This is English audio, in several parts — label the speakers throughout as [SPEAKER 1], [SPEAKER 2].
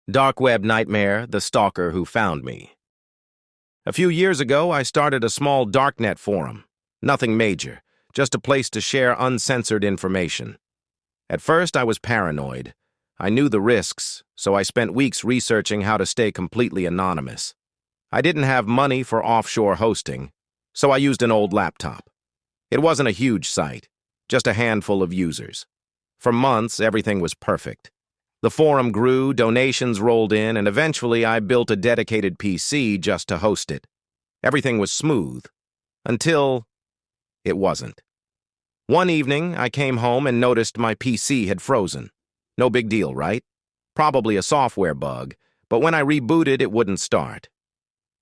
[SPEAKER 1] Dark Web Nightmare, the stalker who found me. A few years ago, I started a small darknet forum. Nothing major, just a place to share uncensored information. At first, I was paranoid. I knew the risks, so I spent weeks researching how to stay completely anonymous. I didn't have money for offshore hosting, so I used an old laptop. It wasn't a huge site, just a handful of users. For months, everything was perfect. The forum grew, donations rolled in, and eventually I built a dedicated PC just to host it. Everything was smooth, until it wasn't. One evening, I came home and noticed my PC had frozen. No big deal, right? Probably a software bug, but when I rebooted, it wouldn't start.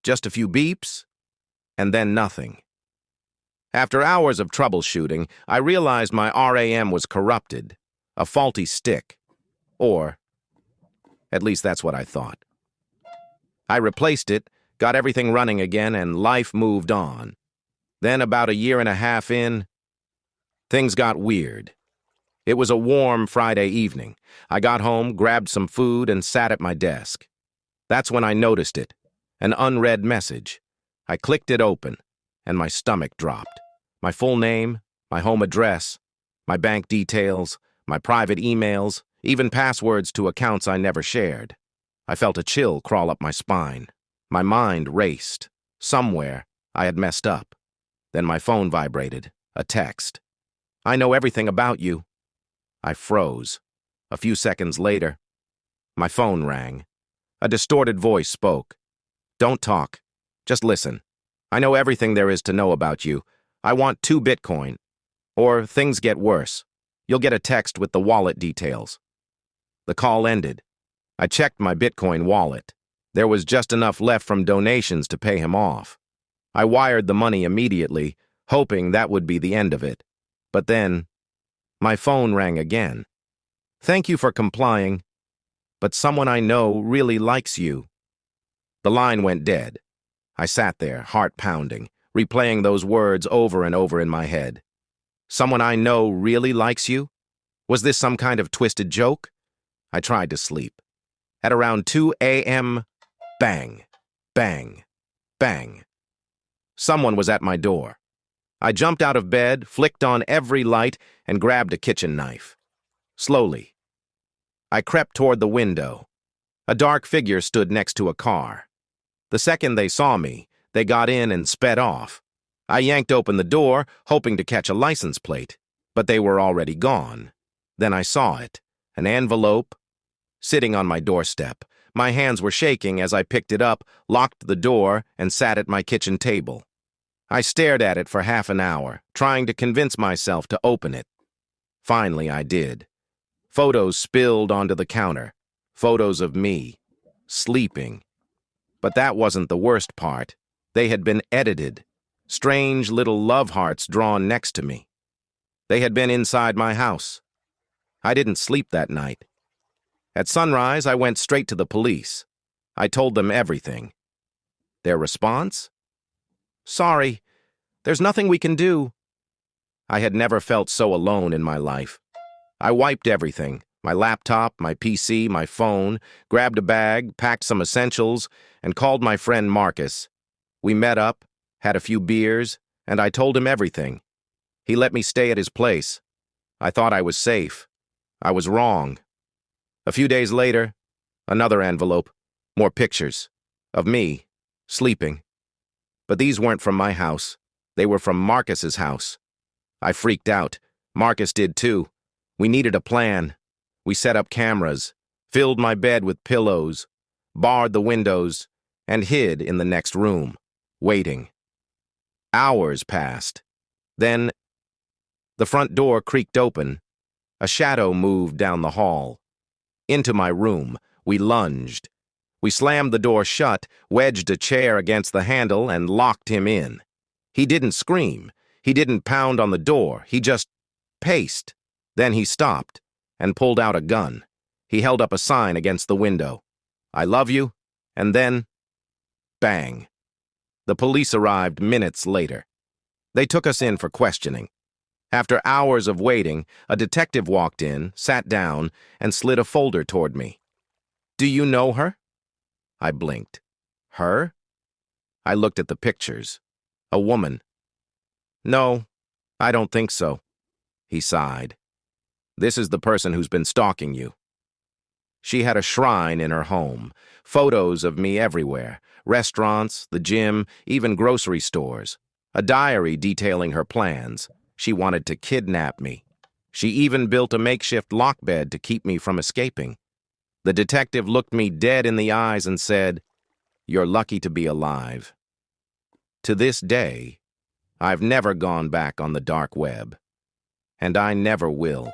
[SPEAKER 1] Just a few beeps, and then nothing. After hours of troubleshooting, I realized my RAM was corrupted, a faulty stick. Or, at least that's what I thought. I replaced it, got everything running again, and life moved on. Then, about a year and a half in, things got weird. It was a warm Friday evening. I got home, grabbed some food, and sat at my desk. That's when I noticed it, an unread message. I clicked it open, and my stomach dropped. My full name, my home address, my bank details, my private emails, even passwords to accounts I never shared. I felt a chill crawl up my spine. My mind raced. Somewhere, I had messed up. Then my phone vibrated. A text. "I know everything about you." I froze. A few seconds later, my phone rang. A distorted voice spoke. "Don't talk. Just listen. I know everything there is to know about you. I want 2 Bitcoin. Or things get worse. You'll get a text with the wallet details." The call ended. I checked my Bitcoin wallet. There was just enough left from donations to pay him off. I wired the money immediately, hoping that would be the end of it. But then, my phone rang again. "Thank you for complying, but someone I know really likes you." The line went dead. I sat there, heart pounding, replaying those words over and over in my head. "Someone I know really likes you?" Was this some kind of twisted joke? I tried to sleep. At around 2 a.m., bang, bang, bang. Someone was at my door. I jumped out of bed, flicked on every light, and grabbed a kitchen knife. Slowly, I crept toward the window. A dark figure stood next to a car. The second they saw me, they got in and sped off. I yanked open the door, hoping to catch a license plate, but they were already gone. Then I saw it, an envelope, sitting on my doorstep. My hands were shaking as I picked it up, locked the door, and sat at my kitchen table. I stared at it for half an hour, trying to convince myself to open it. Finally, I did. Photos spilled onto the counter. Photos of me, sleeping. But that wasn't the worst part. They had been edited. Strange little love hearts drawn next to me. They had been inside my house. I didn't sleep that night. At sunrise, I went straight to the police. I told them everything. Their response? "Sorry, there's nothing we can do." I had never felt so alone in my life. I wiped everything, my laptop, my PC, my phone, grabbed a bag, packed some essentials, and called my friend Marcus. We met up, had a few beers, and I told him everything. He let me stay at his place. I thought I was safe. I was wrong. A few days later, another envelope, more pictures, of me, sleeping. But these weren't from my house. They were from Marcus's house. I freaked out. Marcus did too. We needed a plan. We set up cameras, filled my bed with pillows, barred the windows, and hid in the next room, waiting. Hours passed. Then, the front door creaked open. A shadow moved down the hall. Into my room, we lunged. We slammed the door shut, wedged a chair against the handle, and locked him in. He didn't scream. He didn't pound on the door. He just paced. Then he stopped and pulled out a gun. He held up a sign against the window. "I love you," and then, bang. The police arrived minutes later. They took us in for questioning. After hours of waiting, a detective walked in, sat down, and slid a folder toward me. Do you know her? I blinked. Her? I looked at the pictures. A woman. No, I don't think so. He sighed. This is the person who's been stalking you. She had a shrine in her home, photos of me everywhere, restaurants, the gym, even grocery stores, a diary detailing her plans. She wanted to kidnap me. She even built a makeshift lock bed to keep me from escaping. The detective looked me dead in the eyes and said, "You're lucky to be alive." To this day, I've never gone back on the dark web, and I never will.